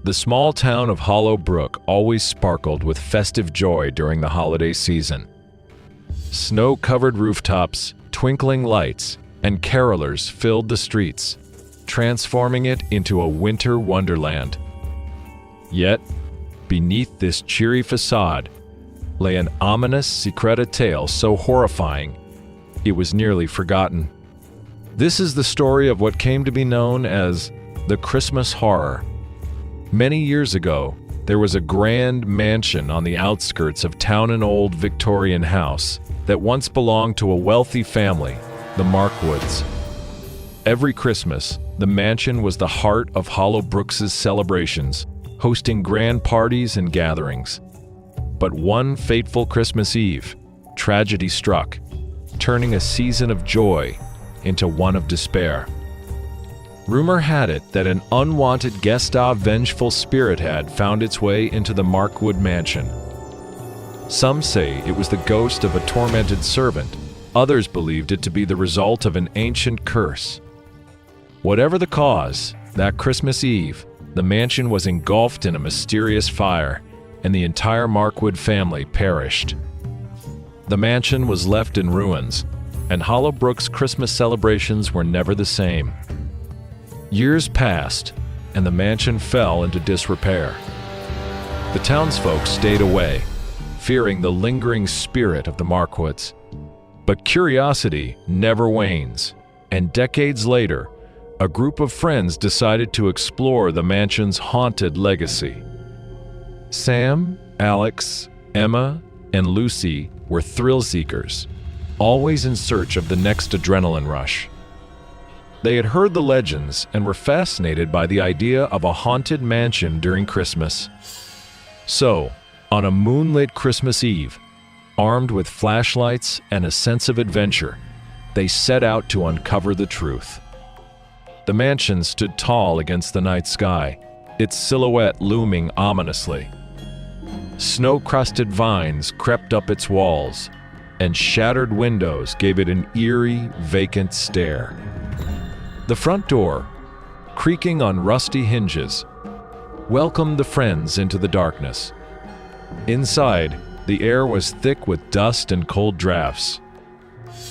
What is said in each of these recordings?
The small town of Hollow Brook always sparkled with festive joy during the holiday season. Snow-covered rooftops, twinkling lights, and carolers filled the streets, transforming it into a winter wonderland. Yet, beneath this cheery facade lay an ominous secret tale so horrifying it was nearly forgotten. This is the story of what came to be known as the Christmas Horror. Many years ago, there was a grand mansion on the outskirts of town, an old Victorian house that once belonged to a wealthy family, the Markwoods. Every Christmas, the mansion was the heart of Hollow Brook's celebrations, hosting grand parties and gatherings. But one fateful Christmas Eve, tragedy struck, turning a season of joy into one of despair. Rumor had it that an unwanted vengeful spirit had found its way into the Markwood mansion. Some say it was the ghost of a tormented servant. Others believed it to be the result of an ancient curse. Whatever the cause, that Christmas Eve, the mansion was engulfed in a mysterious fire, and the entire Markwood family perished. The mansion was left in ruins, and Hollow Brook's Christmas celebrations were never the same. Years passed, and the mansion fell into disrepair. The townsfolk stayed away, fearing the lingering spirit of the Markwoods. But curiosity never wanes, and decades later, a group of friends decided to explore the mansion's haunted legacy. Sam, Alex, Emma, and Lucy were thrill seekers, always in search of the next adrenaline rush. They had heard the legends and were fascinated by the idea of a haunted mansion during Christmas. So, on a moonlit Christmas Eve, armed with flashlights and a sense of adventure, they set out to uncover the truth. The mansion stood tall against the night sky, its silhouette looming ominously. Snow-crusted vines crept up its walls, and shattered windows gave it an eerie, vacant stare. The front door, creaking on rusty hinges, welcomed the friends into the darkness. Inside, the air was thick with dust and cold drafts.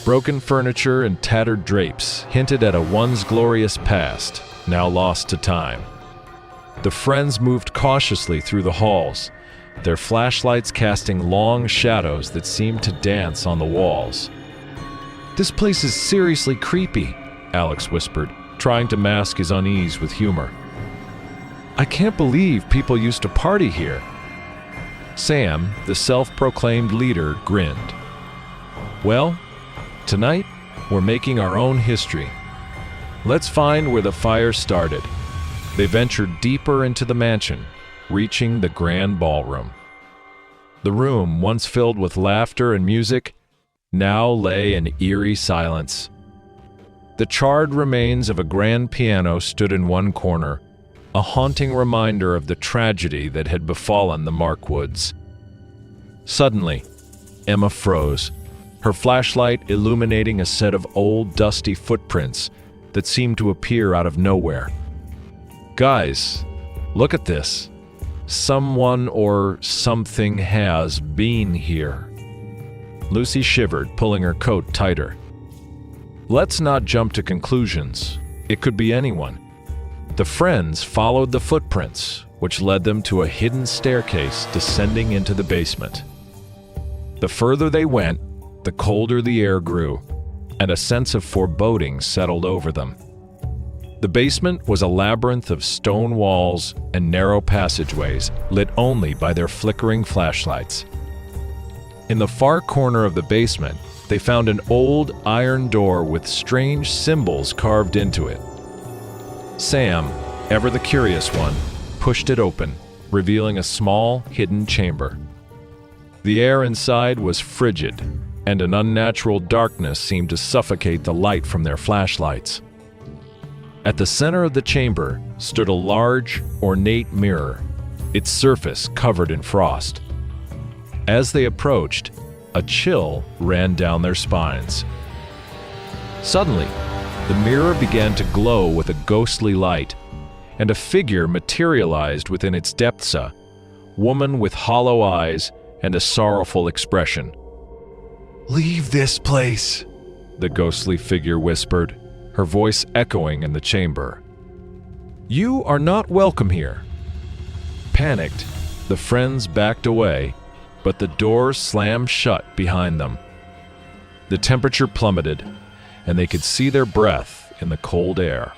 Broken furniture and tattered drapes hinted at a once glorious past, now lost to time. The friends moved cautiously through the halls, their flashlights casting long shadows that seemed to dance on the walls. "This place is seriously creepy," Alex whispered, trying to mask his unease with humor. "I can't believe people used to party here." Sam, the self-proclaimed leader, grinned. "Well, tonight we're making our own history. Let's find where the fire started." They ventured deeper into the mansion, reaching the grand ballroom. The room, once filled with laughter and music, now lay in eerie silence. The charred remains of a grand piano stood in one corner, a haunting reminder of the tragedy that had befallen the Markwoods. Suddenly, Emma froze, her flashlight illuminating a set of old, dusty footprints that seemed to appear out of nowhere. "Guys, look at this. Someone or something has been here." Lucy shivered, pulling her coat tighter. "Let's not jump to conclusions. It could be anyone." The friends followed the footprints, which led them to a hidden staircase descending into the basement. The further they went, the colder the air grew, and a sense of foreboding settled over them. The basement was a labyrinth of stone walls and narrow passageways lit only by their flickering flashlights. In the far corner of the basement, they found an old iron door with strange symbols carved into it. Sam, ever the curious one, pushed it open, revealing a small, hidden chamber. The air inside was frigid, and an unnatural darkness seemed to suffocate the light from their flashlights. At the center of the chamber stood a large, ornate mirror, its surface covered in frost. As they approached, a chill ran down their spines. Suddenly, the mirror began to glow with a ghostly light, and a figure materialized within its depths, a woman with hollow eyes and a sorrowful expression. "Leave this place," the ghostly figure whispered, her voice echoing in the chamber. "You are not welcome here." Panicked, the friends backed away, but the door slammed shut behind them. The temperature plummeted, and they could see their breath in the cold air.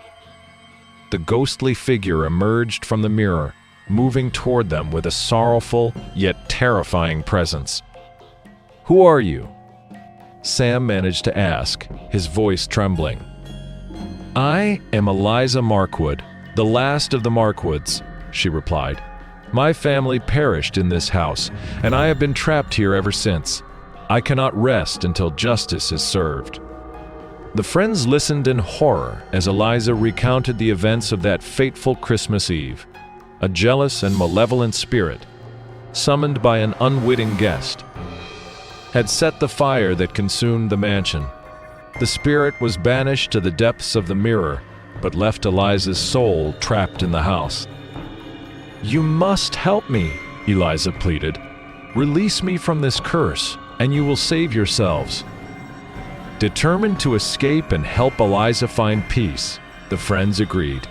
The ghostly figure emerged from the mirror, moving toward them with a sorrowful yet terrifying presence. "Who are you?" Sam managed to ask, his voice trembling. "I am Eliza Markwood, the last of the Markwoods," she replied. "My family perished in this house, and I have been trapped here ever since. I cannot rest until justice is served." The friends listened in horror as Eliza recounted the events of that fateful Christmas Eve. A jealous and malevolent spirit, summoned by an unwitting guest, had set the fire that consumed the mansion. The spirit was banished to the depths of the mirror, but left Eliza's soul trapped in the house. "You must help me," Eliza pleaded. "Release me from this curse, and you will save yourselves." Determined to escape and help Eliza find peace, the friends agreed.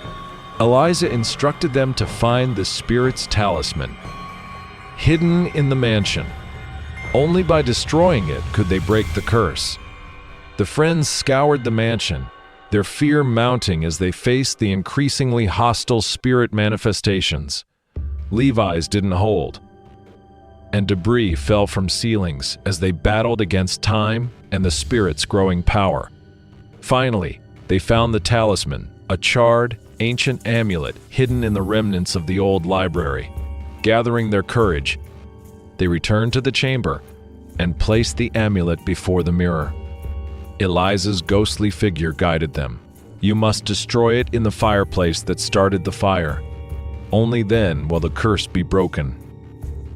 Eliza instructed them to find the spirit's talisman, hidden in the mansion. Only by destroying it could they break the curse. The friends scoured the mansion, their fear mounting as they faced the increasingly hostile spirit manifestations. Levi's didn't hold, and debris fell from ceilings as they battled against time and the spirit's growing power. Finally, they found the talisman, a charred, ancient amulet hidden in the remnants of the old library. Gathering their courage, they returned to the chamber and placed the amulet before the mirror. Eliza's ghostly figure guided them. "You must destroy it in the fireplace that started the fire. Only then will the curse be broken."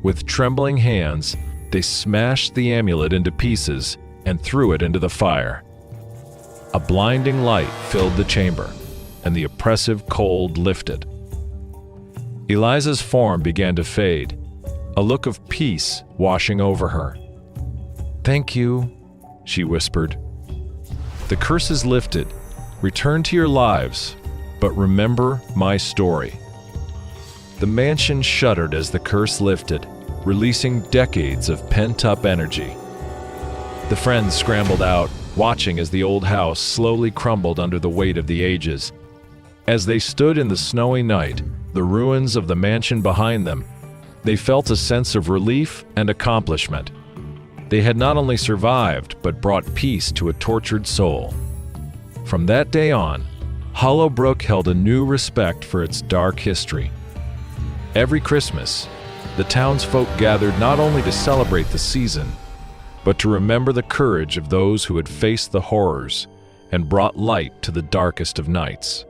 With trembling hands, they smashed the amulet into pieces and threw it into the fire. A blinding light filled the chamber, and the oppressive cold lifted. Eliza's form began to fade, a look of peace washing over her. "Thank you," she whispered. "The curse is lifted. Return to your lives, but remember my story." The mansion shuddered as the curse lifted, releasing decades of pent-up energy. The friends scrambled out, watching as the old house slowly crumbled under the weight of the ages. As they stood in the snowy night, the ruins of the mansion behind them, they felt a sense of relief and accomplishment. They had not only survived, but brought peace to a tortured soul. From that day on, Hollowbrook held a new respect for its dark history. Every Christmas, the townsfolk gathered not only to celebrate the season, but to remember the courage of those who had faced the horrors and brought light to the darkest of nights.